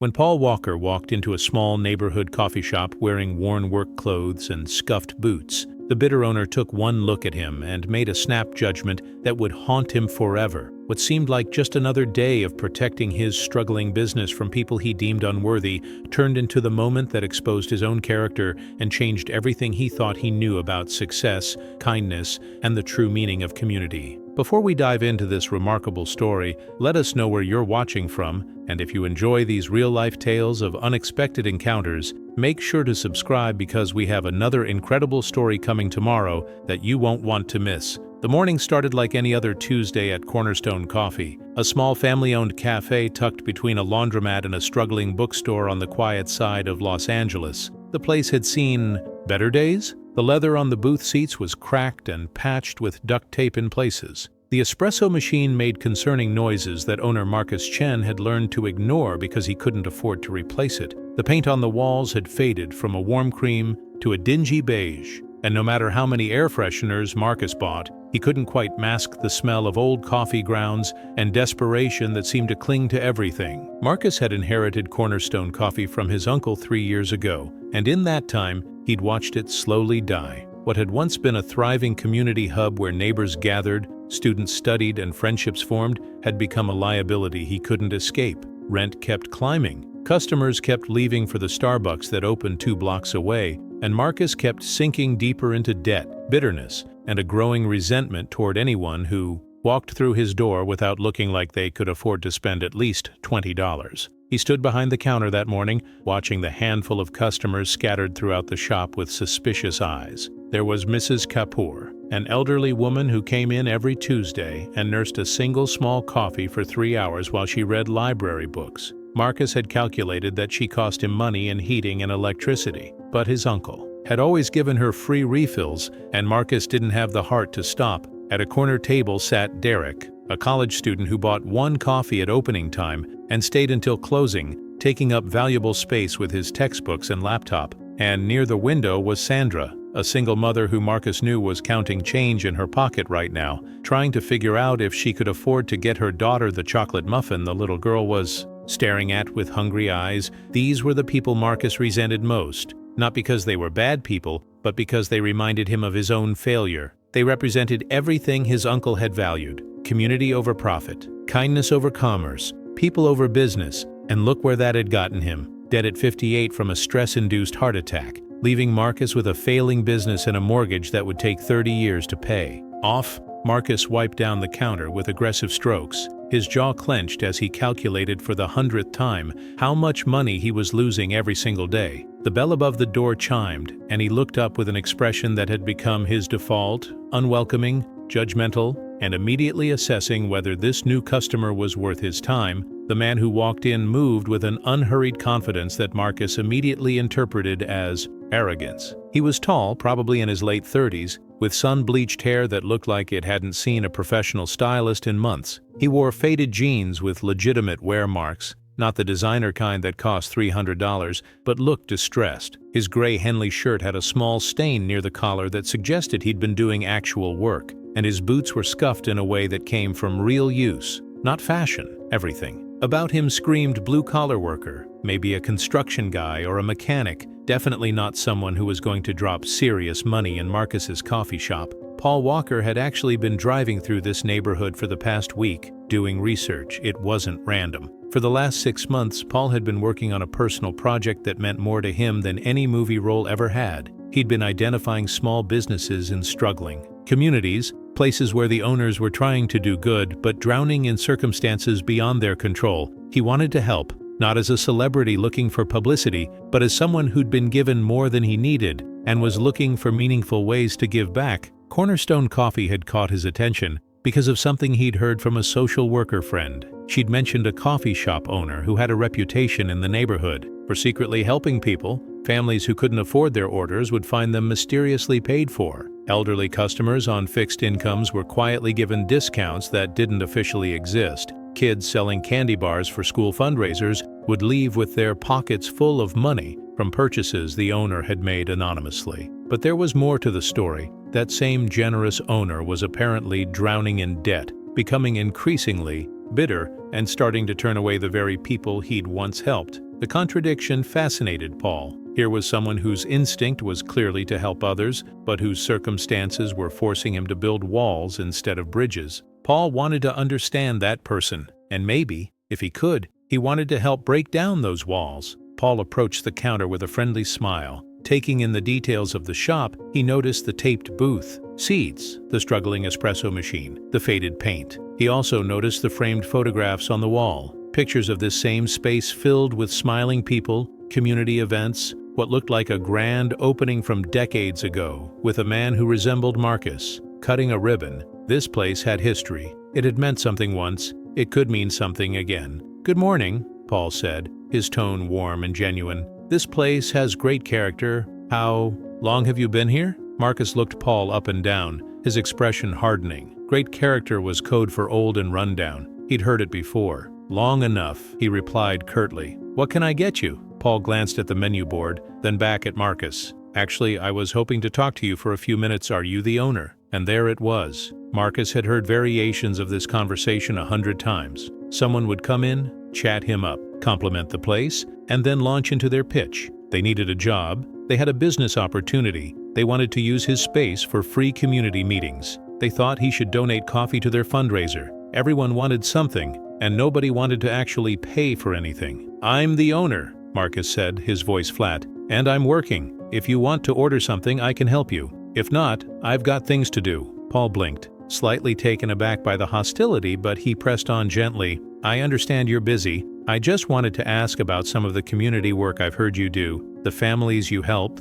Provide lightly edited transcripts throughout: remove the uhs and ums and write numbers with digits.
When Paul Walker walked into a small neighborhood coffee shop wearing worn work clothes and scuffed boots, the bitter owner took one look at him and made a snap judgment that would haunt him forever. What seemed like just another day of protecting his struggling business from people he deemed unworthy turned into the moment that exposed his own character and changed everything he thought he knew about success, kindness, and the true meaning of community. Before we dive into this remarkable story, let us know where you're watching from, and if you enjoy these real-life tales of unexpected encounters, make sure to subscribe because we have another incredible story coming tomorrow that you won't want to miss. The morning started like any other Tuesday at Cornerstone Coffee, a small family-owned cafe tucked between a laundromat and a struggling bookstore on the quiet side of Los Angeles. The place had seen better days. The leather on the booth seats was cracked and patched with duct tape in places. The espresso machine made concerning noises that owner Marcus Chen had learned to ignore because he couldn't afford to replace it. The paint on the walls had faded from a warm cream to a dingy beige, and no matter how many air fresheners Marcus bought, he couldn't quite mask the smell of old coffee grounds and desperation that seemed to cling to everything. Marcus had inherited Cornerstone Coffee from his uncle 3 years ago, and in that time, he'd watched it slowly die. What had once been a thriving community hub where neighbors gathered, students studied, and friendships formed had become a liability he couldn't escape. Rent kept climbing. Customers kept leaving for the Starbucks that opened 2 blocks away, and Marcus kept sinking deeper into debt, bitterness, and a growing resentment toward anyone who walked through his door without looking like they could afford to spend at least $20. He stood behind the counter that morning, watching the handful of customers scattered throughout the shop with suspicious eyes. There was Mrs. Kapoor, an elderly woman who came in every Tuesday and nursed a single small coffee for 3 hours while she read library books. Marcus had calculated that she cost him money in heating and electricity, but his uncle had always given her free refills, and Marcus didn't have the heart to stop. At a corner table sat Derek, a college student who bought 1 coffee at opening time and stayed until closing, taking up valuable space with his textbooks and laptop. And near the window was Sandra, a single mother who Marcus knew was counting change in her pocket right now, trying to figure out if she could afford to get her daughter the chocolate muffin the little girl was staring at with hungry eyes. These were the people Marcus resented most, not because they were bad people, but because they reminded him of his own failure. They represented everything his uncle had valued: community over profit, kindness over commerce, people over business, and look where that had gotten him, dead at 58 from a stress-induced heart attack, leaving Marcus with a failing business and a mortgage that would take 30 years to pay off. Marcus wiped down the counter with aggressive strokes, his jaw clenched as he calculated for the 100th time how much money he was losing every single day. The bell above the door chimed, and he looked up with an expression that had become his default: unwelcoming, judgmental, and immediately assessing whether this new customer was worth his time. The man who walked in moved with an unhurried confidence that Marcus immediately interpreted as arrogance. He was tall, probably in his late 30s, with sun-bleached hair that looked like it hadn't seen a professional stylist in months. He wore faded jeans with legitimate wear marks, not the designer kind that cost $300, but looked distressed. His gray Henley shirt had a small stain near the collar that suggested he'd been doing actual work, and his boots were scuffed in a way that came from real use, not fashion. Everything about him screamed blue-collar worker, maybe a construction guy or a mechanic, definitely not someone who was going to drop serious money in Marcus's coffee shop. Paul Walker had actually been driving through this neighborhood for the past week, doing research. It wasn't random. For the last 6 months, Paul had been working on a personal project that meant more to him than any movie role ever had. He'd been identifying small businesses in struggling communities, places where the owners were trying to do good but drowning in circumstances beyond their control. He wanted to help, not as a celebrity looking for publicity, but as someone who'd been given more than he needed and was looking for meaningful ways to give back. Cornerstone Coffee had caught his attention because of something he'd heard from a social worker friend. She'd mentioned a coffee shop owner who had a reputation in the neighborhood for secretly helping people. Families who couldn't afford their orders would find them mysteriously paid for. Elderly customers on fixed incomes were quietly given discounts that didn't officially exist. Kids selling candy bars for school fundraisers would leave with their pockets full of money from purchases the owner had made anonymously. But there was more to the story. That same generous owner was apparently drowning in debt, becoming increasingly bitter, and starting to turn away the very people he'd once helped. The contradiction fascinated Paul. Here was someone whose instinct was clearly to help others, but whose circumstances were forcing him to build walls instead of bridges. Paul wanted to understand that person, and maybe, if he could, he wanted to help break down those walls. Paul approached the counter with a friendly smile. Taking in the details of the shop, he noticed the taped booth, seats, the struggling espresso machine, the faded paint. He also noticed the framed photographs on the wall, pictures of this same space filled with smiling people, community events, what looked like a grand opening from decades ago, with a man who resembled Marcus, cutting a ribbon. This place had history. It had meant something once. It could mean something again. "Good morning," Paul said, his tone warm and genuine. "This place has great character. How long have you been here?" Marcus looked Paul up and down, his expression hardening. Great character was code for old and rundown. He'd heard it before. "Long enough," he replied curtly. "What can I get you?" Paul glanced at the menu board, then back at Marcus. "Actually, I was hoping to talk to you for a few minutes. Are you the owner?" And there it was. Marcus had heard variations of this conversation 100 times. Someone would come in, chat him up, compliment the place, and then launch into their pitch. They needed a job, they had a business opportunity, they wanted to use his space for free community meetings. They thought he should donate coffee to their fundraiser. Everyone wanted something, and nobody wanted to actually pay for anything. "I'm the owner," Marcus said, his voice flat, "and I'm working. If you want to order something, I can help you. If not, I've got things to do." Paul blinked, slightly taken aback by the hostility, but he pressed on gently. "I understand you're busy. I just wanted to ask about some of the community work I've heard you do. The families you help,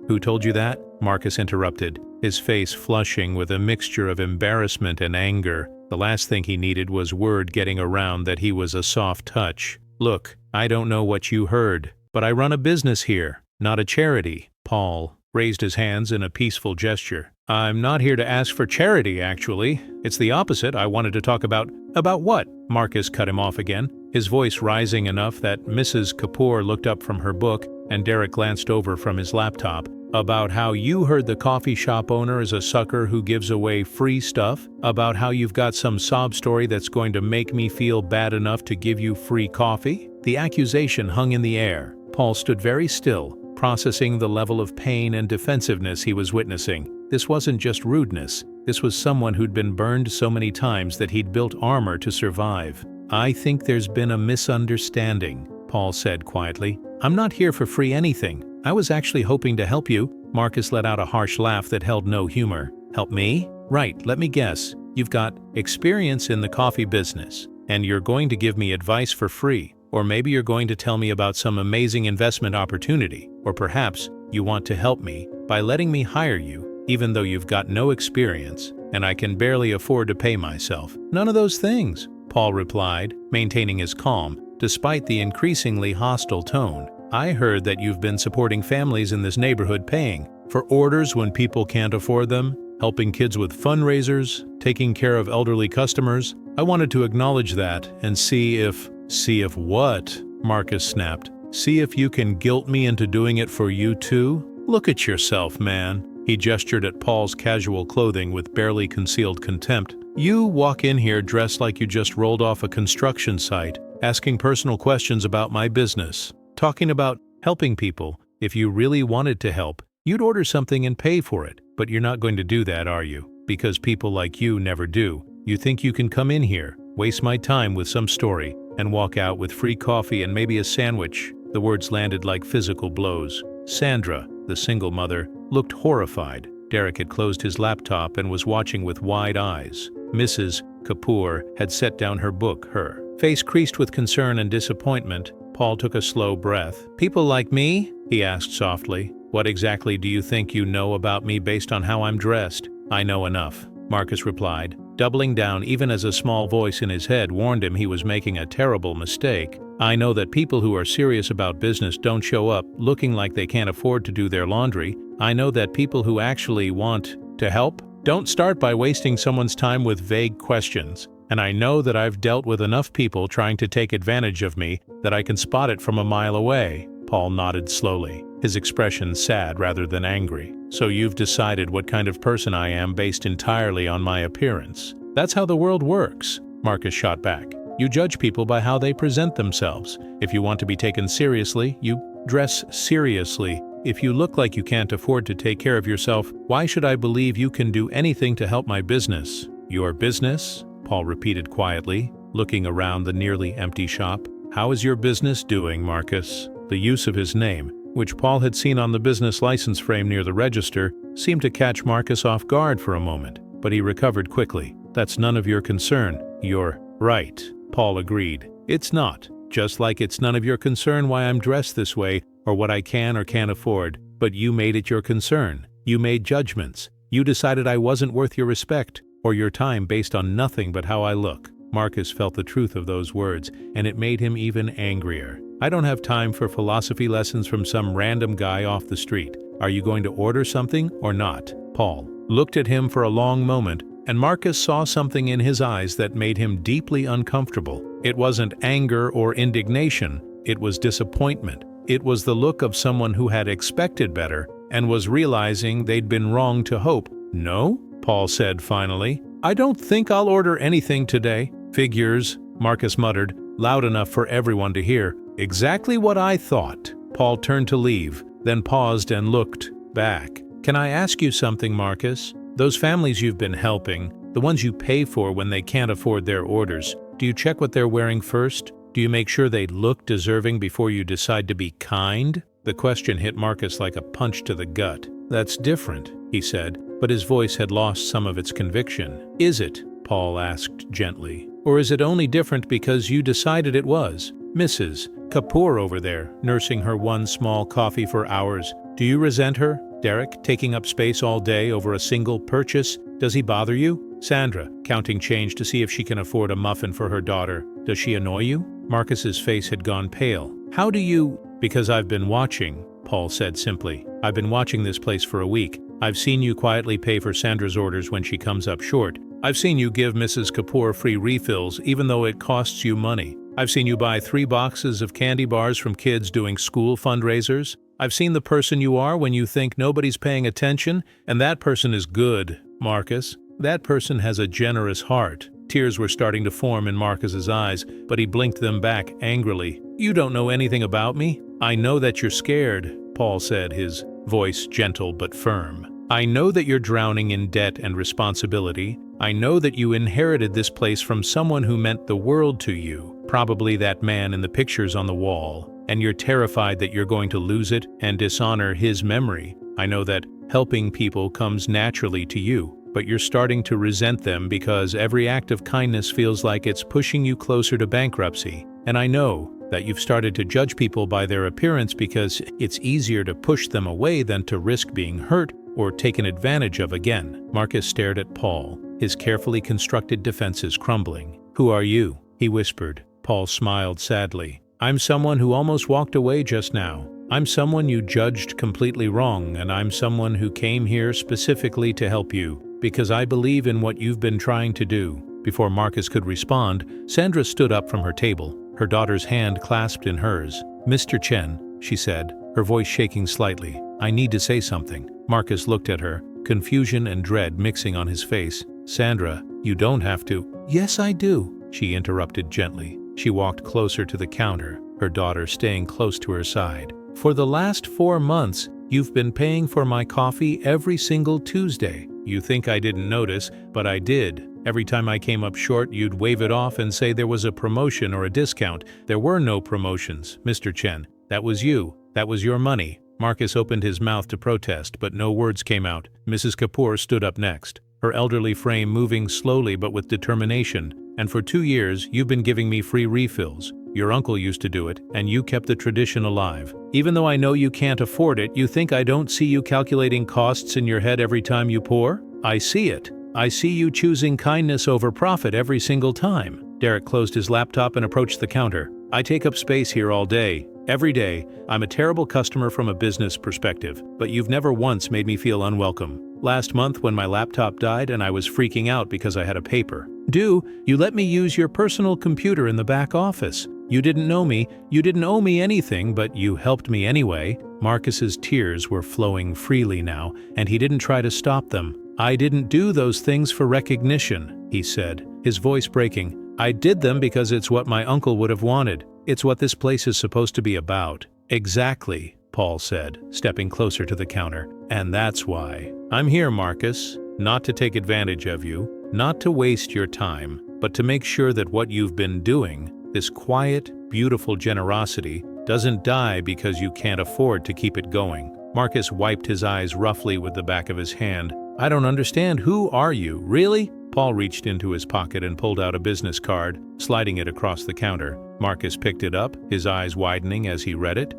Who told you that?" Marcus interrupted, his face flushing with a mixture of embarrassment and anger. The last thing he needed was word getting around that he was a soft touch. "Look, I don't know what you heard, but I run a business here, not a charity." Paul raised his hands in a peaceful gesture. "I'm not here to ask for charity, actually. It's the opposite. I wanted to talk about..." "About what?" Marcus cut him off again, his voice rising enough that Mrs. Kapoor looked up from her book and Derek glanced over from his laptop. "About how you heard the coffee shop owner is a sucker who gives away free stuff? About how you've got some sob story that's going to make me feel bad enough to give you free coffee?" The accusation hung in the air. Paul stood very still, processing the level of pain and defensiveness he was witnessing. This wasn't just rudeness. This was someone who'd been burned so many times that he'd built armor to survive. "I think there's been a misunderstanding," Paul said quietly. "I'm not here for free anything. I was actually hoping to help you." Marcus let out a harsh laugh that held no humor. "Help me? Right, let me guess. You've got experience in the coffee business, and you're going to give me advice for free. Or maybe you're going to tell me about some amazing investment opportunity. Or perhaps you want to help me by letting me hire you, even though you've got no experience, and I can barely afford to pay myself." "None of those things," Paul replied, maintaining his calm, despite the increasingly hostile tone. "I heard that you've been supporting families in this neighborhood paying for orders when people can't afford them, helping kids with fundraisers, taking care of elderly customers. I wanted to acknowledge that and see if..." "See if what?" Marcus snapped. "See if you can guilt me into doing it for you too? Look at yourself, man." He gestured at Paul's casual clothing with barely concealed contempt. "You walk in here dressed like you just rolled off a construction site, asking personal questions about my business, talking about helping people. If you really wanted to help, you'd order something and pay for it. But you're not going to do that, are you? Because people like you never do. You think you can come in here, waste my time with some story, and walk out with free coffee and maybe a sandwich." The words landed like physical blows. Sandra, the single mother, looked horrified. Derek had closed his laptop and was watching with wide eyes. Mrs. Kapoor had set down her book, her face creased with concern and disappointment. Paul took a slow breath. "People like me?" he asked softly. "What exactly do you think you know about me based on how I'm dressed?" "I know enough," Marcus replied, doubling down even as a small voice in his head warned him he was making a terrible mistake. "I know that people who are serious about business don't show up looking like they can't afford to do their laundry. I know that people who actually want to help don't start by wasting someone's time with vague questions. And I know that I've dealt with enough people trying to take advantage of me that I can spot it from a mile away." Paul nodded slowly, his expression sad rather than angry. "So you've decided what kind of person I am based entirely on my appearance. That's how the world works," Marcus shot back. You judge people by how they present themselves. If you want to be taken seriously, you dress seriously. If you look like you can't afford to take care of yourself, why should I believe you can do anything to help my business?" "Your business?" Paul repeated quietly, looking around the nearly empty shop. "How is your business doing, Marcus?" The use of his name, which Paul had seen on the business license frame near the register, seemed to catch Marcus off guard for a moment, but he recovered quickly. "That's none of your concern." "You're right," Paul agreed. "It's not. Just like it's none of your concern why I'm dressed this way or what I can or can't afford. But you made it your concern. You made judgments. You decided I wasn't worth your respect or your time based on nothing but how I look." Marcus felt the truth of those words, and it made him even angrier. "I don't have time for philosophy lessons from some random guy off the street. Are you going to order something or not?" Paul looked at him for a long moment, and Marcus saw something in his eyes that made him deeply uncomfortable. It wasn't anger or indignation, it was disappointment. It was the look of someone who had expected better and was realizing they'd been wrong to hope. "No?" Paul said finally. "I don't think I'll order anything today." "Figures," Marcus muttered, loud enough for everyone to hear. "Exactly what I thought." Paul turned to leave, then paused and looked back. "Can I ask you something, Marcus? Those families you've been helping, the ones you pay for when they can't afford their orders, do you check what they're wearing first? Do you make sure they look deserving before you decide to be kind?" The question hit Marcus like a punch to the gut. "That's different," he said, but his voice had lost some of its conviction. "Is it?" Paul asked gently. "Or is it only different because you decided it was? Mrs. Kapoor over there, nursing her one small coffee for hours. Do you resent her? Derek, taking up space all day over a single purchase? Does he bother you? Sandra, counting change to see if she can afford a muffin for her daughter. Does she annoy you?" Marcus's face had gone pale. "How do you—" "Because I've been watching," Paul said simply. "I've been watching this place for a week. I've seen you quietly pay for Sandra's orders when she comes up short. I've seen you give Mrs. Kapoor free refills even though it costs you money. I've seen you buy 3 boxes of candy bars from kids doing school fundraisers. I've seen the person you are when you think nobody's paying attention, and that person is good, Marcus. That person has a generous heart." Tears were starting to form in Marcus's eyes, but he blinked them back angrily. "You don't know anything about me." "I know that you're scared," Paul said, his voice gentle but firm. "I know that you're drowning in debt and responsibility. I know that you inherited this place from someone who meant the world to you, probably that man in the pictures on the wall, and you're terrified that you're going to lose it and dishonor his memory. I know that helping people comes naturally to you, but you're starting to resent them because every act of kindness feels like it's pushing you closer to bankruptcy. And I know that you've started to judge people by their appearance because it's easier to push them away than to risk being hurt or taken advantage of again." Marcus stared at Paul, his carefully constructed defenses crumbling. "Who are you?" he whispered. Paul smiled sadly. "I'm someone who almost walked away just now. I'm someone you judged completely wrong, and I'm someone who came here specifically to help you, because I believe in what you've been trying to do." Before Marcus could respond, Sandra stood up from her table, her daughter's hand clasped in hers. "Mr. Chen," she said, her voice shaking slightly, "I need to say something." Marcus looked at her, confusion and dread mixing on his face. "Sandra, you don't have to." "Yes, I do," she interrupted gently. She walked closer to the counter, her daughter staying close to her side. "For the last 4 months, you've been paying for my coffee every single Tuesday. You think I didn't notice, but I did. Every time I came up short, you'd wave it off and say there was a promotion or a discount. There were no promotions, Mr. Chen. That was you. That was your money." Marcus opened his mouth to protest, but no words came out. Mrs. Kapoor stood up next, her elderly frame moving slowly but with determination. "And for 2 years, you've been giving me free refills. Your uncle used to do it, and you kept the tradition alive. Even though I know you can't afford it, you think I don't see you calculating costs in your head every time you pour? I see it. I see you choosing kindness over profit every single time." Derek closed his laptop and approached the counter. "I take up space here all day. Every day. I'm a terrible customer from a business perspective, but you've never once made me feel unwelcome. Last month when my laptop died and I was freaking out because I had a paper. You let me use your personal computer in the back office. You didn't know me, you didn't owe me anything, but you helped me anyway." Marcus's tears were flowing freely now, and he didn't try to stop them. "I didn't do those things for recognition," he said, his voice breaking. I did them because it's what my uncle would have wanted. It's what this place is supposed to be about. Exactly, Paul said, stepping closer to the counter. And that's why. I'm here, Marcus, not to take advantage of you, not to waste your time, but to make sure that what you've been doing, this quiet, beautiful generosity, doesn't die because you can't afford to keep it going. Marcus wiped his eyes roughly with the back of his hand. I don't understand. Who are you? Really? Paul reached into his pocket and pulled out a business card, sliding it across the counter. Marcus picked it up, his eyes widening as he read it.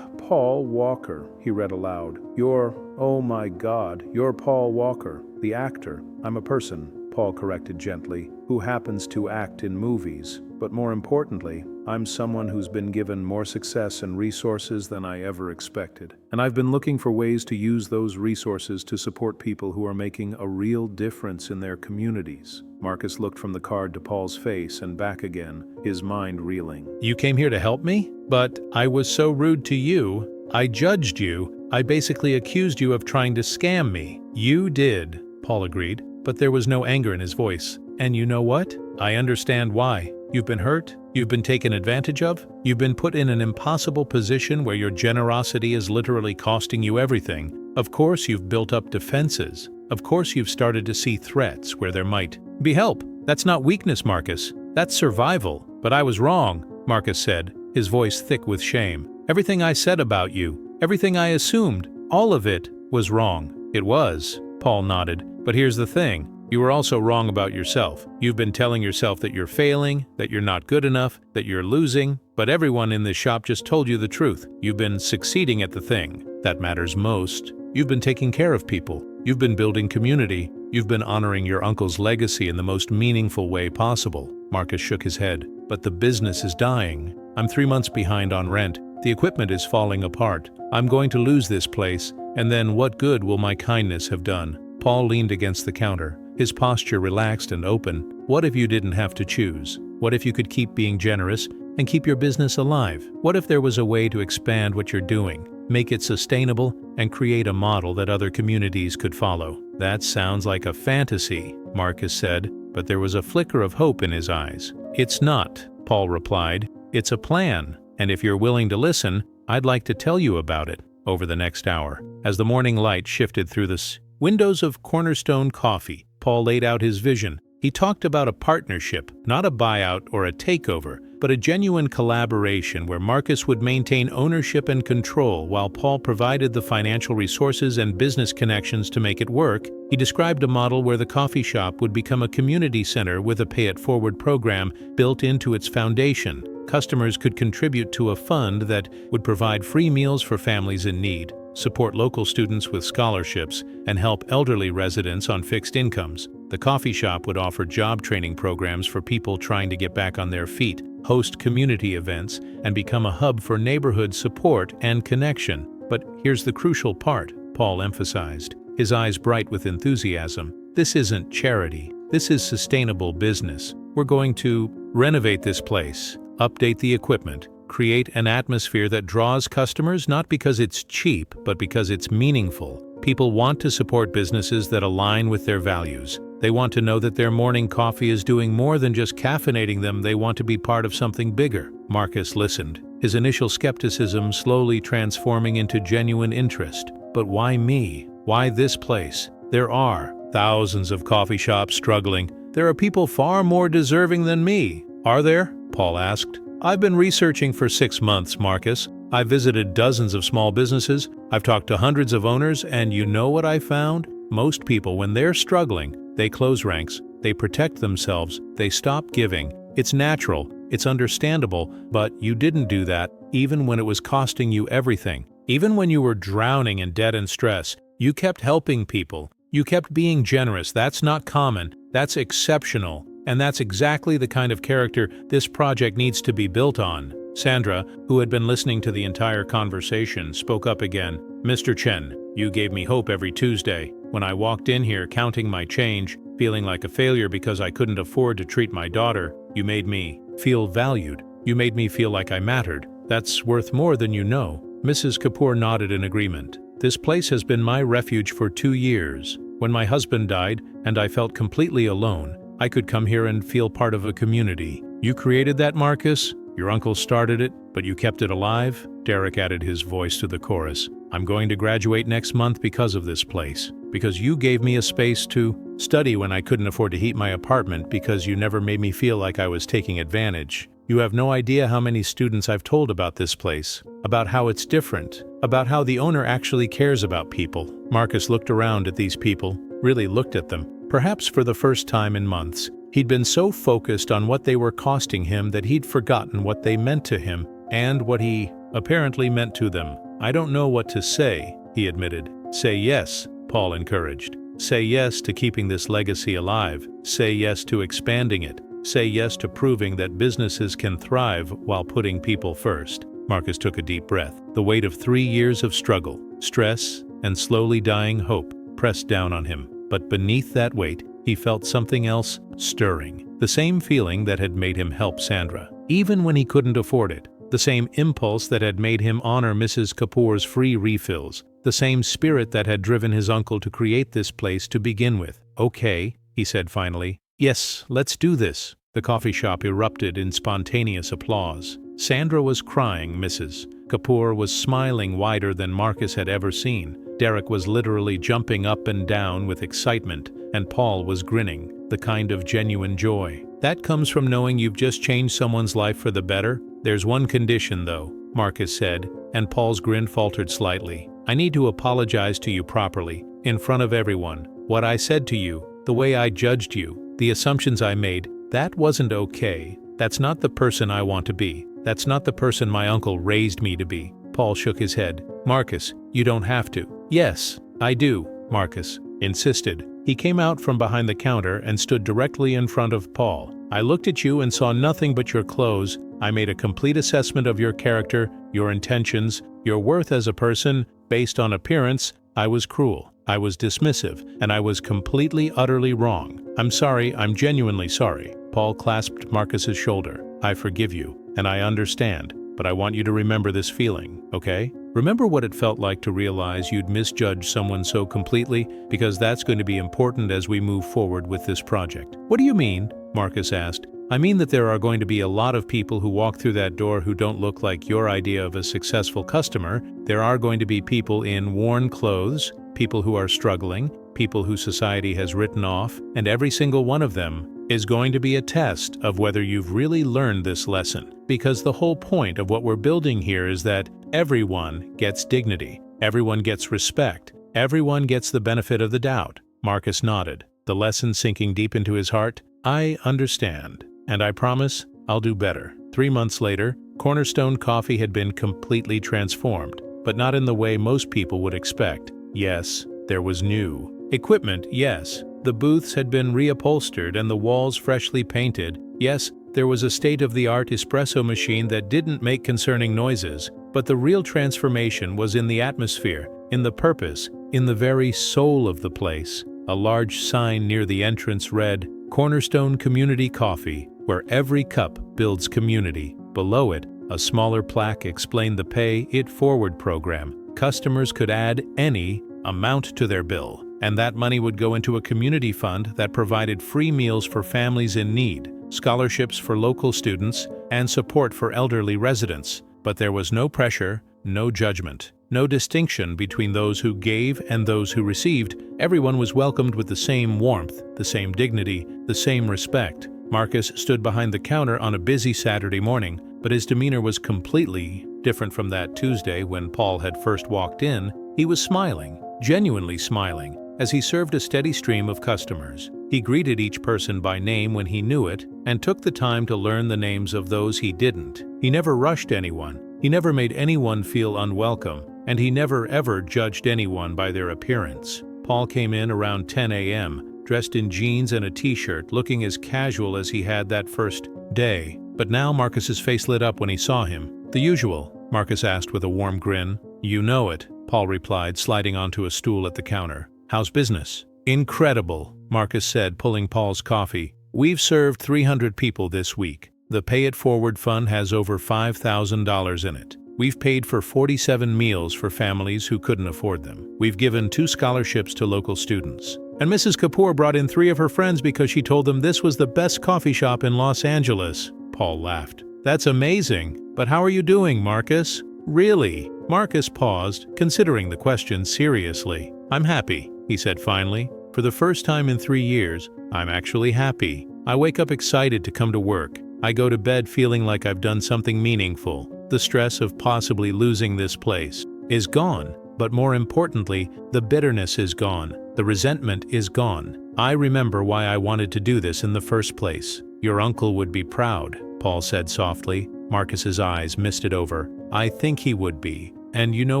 Paul Walker, he read aloud. Oh my God, you're Paul Walker, the actor. I'm a person, Paul corrected gently, who happens to act in movies. But more importantly, I'm someone who's been given more success and resources than I ever expected. And I've been looking for ways to use those resources to support people who are making a real difference in their communities. Marcus looked from the card to Paul's face and back again, his mind reeling. You came here to help me? But I was so rude to you. I judged you. I basically accused you of trying to scam me. You did, Paul agreed, but there was no anger in his voice. And you know what? I understand why. You've been hurt, you've been taken advantage of, you've been put in an impossible position where your generosity is literally costing you everything. Of course you've built up defenses. Of course you've started to see threats where there might be help. That's not weakness, Marcus. That's survival. But I was wrong, Marcus said, his voice thick with shame. Everything I said about you, everything I assumed, all of it was wrong. It was, Paul nodded. But here's the thing. You were also wrong about yourself. You've been telling yourself that you're failing, that you're not good enough, that you're losing, but everyone in this shop just told you the truth. You've been succeeding at the thing that matters most. You've been taking care of people. You've been building community. You've been honoring your uncle's legacy in the most meaningful way possible. Marcus shook his head. But the business is dying. I'm 3 months behind on rent. The equipment is falling apart. I'm going to lose this place, and then what good will my kindness have done? Paul leaned against the counter, his posture relaxed and open. What if you didn't have to choose? What if you could keep being generous and keep your business alive? What if there was a way to expand what you're doing, make it sustainable, and create a model that other communities could follow? That sounds like a fantasy, Marcus said, but there was a flicker of hope in his eyes. It's not, Paul replied. It's a plan, and if you're willing to listen, I'd like to tell you about it over the next hour. As the morning light shifted through the windows of Cornerstone Coffee, Paul laid out his vision. He talked about a partnership, not a buyout or a takeover, but a genuine collaboration where Marcus would maintain ownership and control while Paul provided the financial resources and business connections to make it work. He described a model where the coffee shop would become a community center with a pay-it-forward program built into its foundation. Customers could contribute to a fund that would provide free meals for families in need, support local students with scholarships, and help elderly residents on fixed incomes. The coffee shop would offer job training programs for people trying to get back on their feet, host community events, and become a hub for neighborhood support and connection. But here's the crucial part, Paul emphasized, his eyes bright with enthusiasm. This isn't charity. This is sustainable business. We're going to renovate this place, update the equipment, create an atmosphere that draws customers not because it's cheap, but because it's meaningful. People want to support businesses that align with their values. They want to know that their morning coffee is doing more than just caffeinating them. They want to be part of something bigger. Marcus listened, his initial skepticism slowly transforming into genuine interest. But why me? Why this place? There are thousands of coffee shops struggling. There are people far more deserving than me. Are there? Paul asked. I've been researching for 6 months, Marcus. I've visited dozens of small businesses. I've talked to hundreds of owners, and you know what I found? Most people, when they're struggling, they close ranks, they protect themselves, they stop giving. It's natural, it's understandable, but you didn't do that, even when it was costing you everything. Even when you were drowning in debt and stress, you kept helping people. You kept being generous. That's not common. That's exceptional. And that's exactly the kind of character this project needs to be built on. Sandra, who had been listening to the entire conversation, spoke up again. Mr. Chen, you gave me hope every Tuesday. When I walked in here counting my change, feeling like a failure because I couldn't afford to treat my daughter, you made me feel valued. You made me feel like I mattered. That's worth more than you know. Mrs. Kapoor nodded in agreement. This place has been my refuge for 2 years. When my husband died and I felt completely alone, I could come here and feel part of a community. You created that, Marcus? Your uncle started it, but you kept it alive? Derek added his voice to the chorus. I'm going to graduate next month because of this place. Because you gave me a space to study when I couldn't afford to heat my apartment, because you never made me feel like I was taking advantage. You have no idea how many students I've told about this place, about how it's different, about how the owner actually cares about people. Marcus looked around at these people, really looked at them. Perhaps for the first time in months, he'd been so focused on what they were costing him that he'd forgotten what they meant to him and what he apparently meant to them. I don't know what to say, he admitted. Say yes, Paul encouraged. Say yes to keeping this legacy alive. Say yes to expanding it. Say yes to proving that businesses can thrive while putting people first. Marcus took a deep breath. The weight of 3 years of struggle, stress, and slowly dying hope pressed down on him. But beneath that weight, he felt something else stirring. The same feeling that had made him help Sandra, even when he couldn't afford it. The same impulse that had made him honor Mrs. Kapoor's free refills. The same spirit that had driven his uncle to create this place to begin with. Okay, he said finally. Yes, let's do this. The coffee shop erupted in spontaneous applause. Sandra was crying, Mrs. Kapoor was smiling wider than Marcus had ever seen. Derek was literally jumping up and down with excitement, and Paul was grinning, the kind of genuine joy. That comes from knowing you've just changed someone's life for the better. There's one condition, though, Marcus said, and Paul's grin faltered slightly. I need to apologize to you properly, in front of everyone. What I said to you, the way I judged you, the assumptions I made, that wasn't okay. That's not the person I want to be. That's not the person my uncle raised me to be. Paul shook his head. Marcus, you don't have to. Yes, I do, Marcus insisted. He came out from behind the counter and stood directly in front of Paul. I looked at you and saw nothing but your clothes. I made a complete assessment of your character, your intentions, your worth as a person, based on appearance. I was cruel. I was dismissive, and I was completely, utterly wrong. I'm sorry, I'm genuinely sorry. Paul clasped Marcus's shoulder. I forgive you, and I understand, but I want you to remember this feeling, okay? Remember what it felt like to realize you'd misjudged someone so completely, because that's going to be important as we move forward with this project. What do you mean? Marcus asked. I mean that there are going to be a lot of people who walk through that door who don't look like your idea of a successful customer. There are going to be people in worn clothes, people who are struggling, people who society has written off, and every single one of them is going to be a test of whether you've really learned this lesson. Because the whole point of what we're building here is that everyone gets dignity, everyone gets respect, everyone gets the benefit of the doubt. Marcus nodded, the lesson sinking deep into his heart. I understand, and I promise I'll do better. 3 months later, Cornerstone Coffee had been completely transformed, but not in the way most people would expect. Yes, there was new equipment, yes. The booths had been reupholstered and the walls freshly painted. Yes, there was a state-of-the-art espresso machine that didn't make concerning noises, but the real transformation was in the atmosphere, in the purpose, in the very soul of the place. A large sign near the entrance read, Cornerstone Community Coffee, where every cup builds community. Below it, a smaller plaque explained the Pay It Forward program. Customers could add any amount to their bill, and that money would go into a community fund that provided free meals for families in need, scholarships for local students, and support for elderly residents. But there was no pressure, no judgment, no distinction between those who gave and those who received. Everyone was welcomed with the same warmth, the same dignity, the same respect. Marcus stood behind the counter on a busy Saturday morning, but his demeanor was completely different from that Tuesday when Paul had first walked in. He was smiling, genuinely smiling, as he served a steady stream of customers. He greeted each person by name when he knew it, and took the time to learn the names of those he didn't. He never rushed anyone. He never made anyone feel unwelcome, and he never ever judged anyone by their appearance. Paul came in around 10 a.m., dressed in jeans and a t-shirt, looking as casual as he had that first day. But now Marcus's face lit up when he saw him. The usual, Marcus asked with a warm grin. You know it, Paul replied, sliding onto a stool at the counter. How's business? Incredible, Marcus said, pulling Paul's coffee. We've served 300 people this week. The Pay It Forward Fund has over $5,000 in it. We've paid for 47 meals for families who couldn't afford them. We've given 2 scholarships to local students. And Mrs. Kapoor brought in 3 of her friends because she told them this was the best coffee shop in Los Angeles. Paul laughed. That's amazing. But how are you doing, Marcus? Really? Marcus paused, considering the question seriously. I'm happy, he said finally. For the first time in 3 years, I'm actually happy. I wake up excited to come to work. I go to bed feeling like I've done something meaningful. The stress of possibly losing this place is gone, but more importantly, the bitterness is gone. The resentment is gone. I remember why I wanted to do this in the first place. Your uncle would be proud, Paul said softly. Marcus's eyes misted over. I think he would be. And you know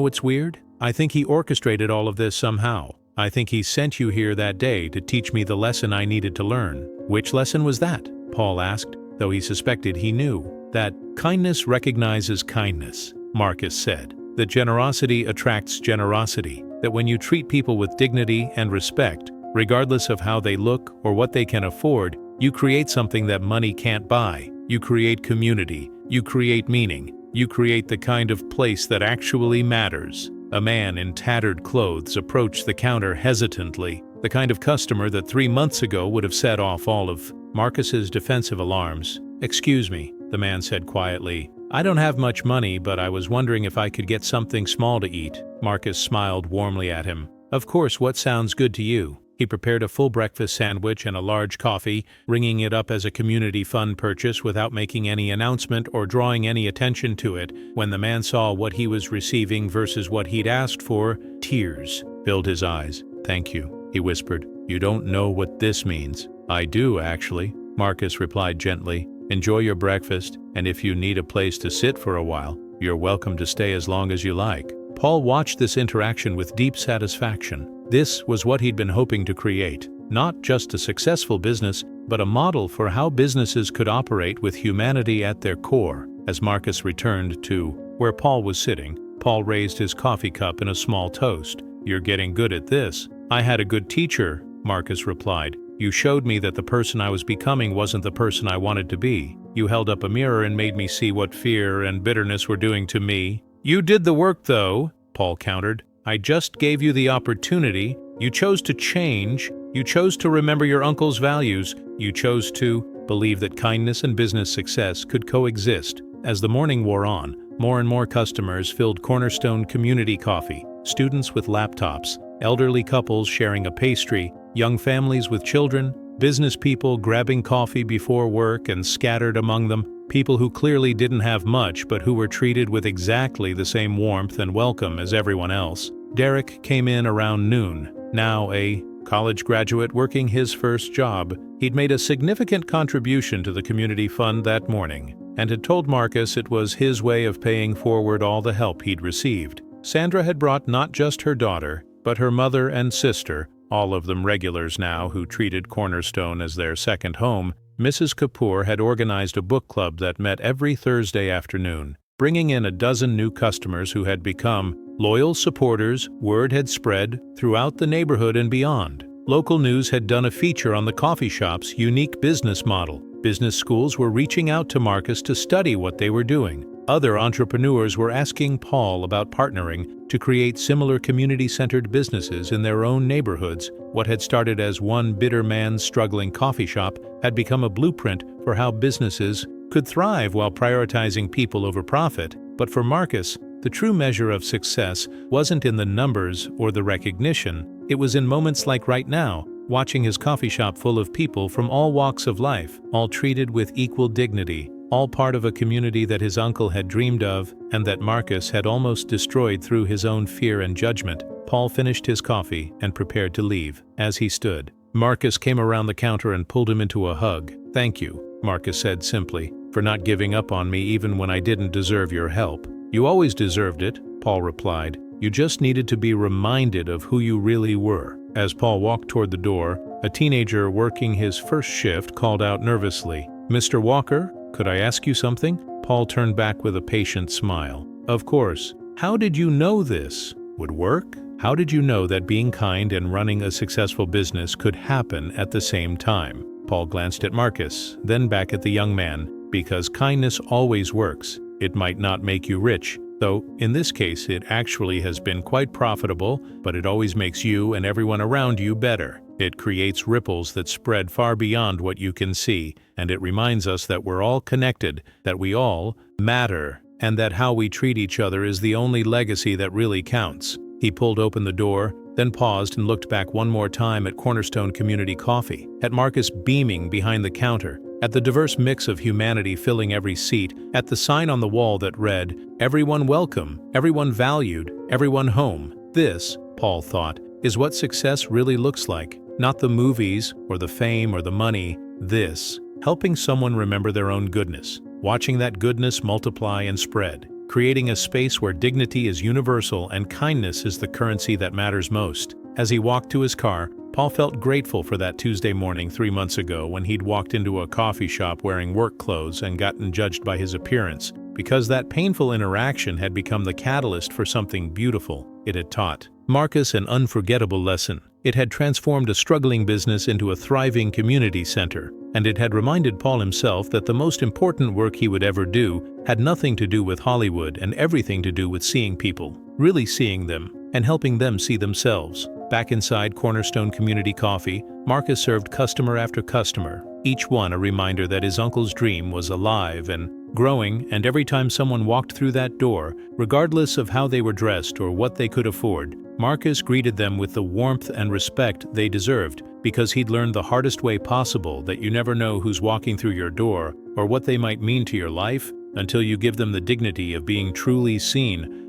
what's weird? I think he orchestrated all of this somehow. I think he sent you here that day to teach me the lesson I needed to learn. Which lesson was that? Paul asked, though he suspected he knew. That kindness recognizes kindness, Marcus said. That generosity attracts generosity. That when you treat people with dignity and respect, regardless of how they look or what they can afford, you create something that money can't buy. You create community. You create meaning. You create the kind of place that actually matters. A man in tattered clothes approached the counter hesitantly, the kind of customer that 3 months ago would have set off all of Marcus's defensive alarms. Excuse me, the man said quietly. I don't have much money, but I was wondering if I could get something small to eat. Marcus smiled warmly at him. Of course, what sounds good to you? He prepared a full breakfast sandwich and a large coffee, ringing it up as a community fund purchase without making any announcement or drawing any attention to it. When the man saw what he was receiving versus what he'd asked for, tears filled his eyes. Thank you, he whispered. You don't know what this means. I do, actually, Marcus replied gently. Enjoy your breakfast, and if you need a place to sit for a while, you're welcome to stay as long as you like. Paul watched this interaction with deep satisfaction. This was what he'd been hoping to create, not just a successful business, but a model for how businesses could operate with humanity at their core. As Marcus returned to where Paul was sitting, Paul raised his coffee cup in a small toast. You're getting good at this. I had a good teacher, Marcus replied. You showed me that the person I was becoming wasn't the person I wanted to be. You held up a mirror and made me see what fear and bitterness were doing to me. You did the work, though, Paul countered. I just gave you the opportunity. You chose to change. You chose to remember your uncle's values. You chose to believe that kindness and business success could coexist. As the morning wore on, more and more customers filled Cornerstone Community Coffee. Students with laptops, elderly couples sharing a pastry, young families with children, business people grabbing coffee before work, and scattered among them, people who clearly didn't have much but who were treated with exactly the same warmth and welcome as everyone else. Derek came in around noon, now a college graduate working his first job. He'd made a significant contribution to the community fund that morning, and had told Marcus it was his way of paying forward all the help he'd received. Sandra had brought not just her daughter, but her mother and sister, all of them regulars now who treated Cornerstone as their second home. Mrs. Kapoor had organized a book club that met every Thursday afternoon, bringing in a dozen new customers who had become loyal supporters. Word had spread throughout the neighborhood and beyond. Local news had done a feature on the coffee shop's unique business model. Business schools were reaching out to Marcus to study what they were doing. Other entrepreneurs were asking Paul about partnering to create similar community-centered businesses in their own neighborhoods. What had started as one bitter man's struggling coffee shop had become a blueprint for how businesses could thrive while prioritizing people over profit. But for Marcus, the true measure of success wasn't in the numbers or the recognition. It was in moments like right now, watching his coffee shop full of people from all walks of life, all treated with equal dignity, all part of a community that his uncle had dreamed of and that Marcus had almost destroyed through his own fear and judgment. Paul finished his coffee and prepared to leave. As he stood, Marcus came around the counter and pulled him into a hug. Thank you, Marcus said simply, for not giving up on me even when I didn't deserve your help. You always deserved it, Paul replied. You just needed to be reminded of who you really were. As Paul walked toward the door, a teenager working his first shift called out nervously, Mr. Walker, could I ask you something? Paul turned back with a patient smile. Of course. How did you know this would work? How did you know that being kind and running a successful business could happen at the same time? Paul glanced at Marcus, then back at the young man. Because kindness always works. It might not make you rich, Though, in this case, it actually has been quite profitable, but it always makes you and everyone around you better. It creates ripples that spread far beyond what you can see, and it reminds us that we're all connected, that we all matter, and that how we treat each other is the only legacy that really counts. He pulled open the door, then paused and looked back one more time at Cornerstone Community Coffee, at Marcus beaming behind the counter, at the diverse mix of humanity filling every seat, at the sign on the wall that read, "Everyone welcome, everyone valued, everyone home." This, Paul thought, is what success really looks like. Not the movies, or the fame, or the money. This, helping someone remember their own goodness, watching that goodness multiply and spread, creating a space where dignity is universal and kindness is the currency that matters most. As he walked to his car, Paul felt grateful for that Tuesday morning 3 months ago when he'd walked into a coffee shop wearing work clothes and gotten judged by his appearance, because that painful interaction had become the catalyst for something beautiful. It had taught Marcus an unforgettable lesson. It had transformed a struggling business into a thriving community center, and it had reminded Paul himself that the most important work he would ever do had nothing to do with Hollywood and everything to do with seeing people, really seeing them, and helping them see themselves. Back inside Cornerstone Community Coffee, Marcus served customer after customer, each one a reminder that his uncle's dream was alive and growing, and every time someone walked through that door, regardless of how they were dressed or what they could afford, Marcus greeted them with the warmth and respect they deserved, because he'd learned the hardest way possible that you never know who's walking through your door or what they might mean to your life until you give them the dignity of being truly seen,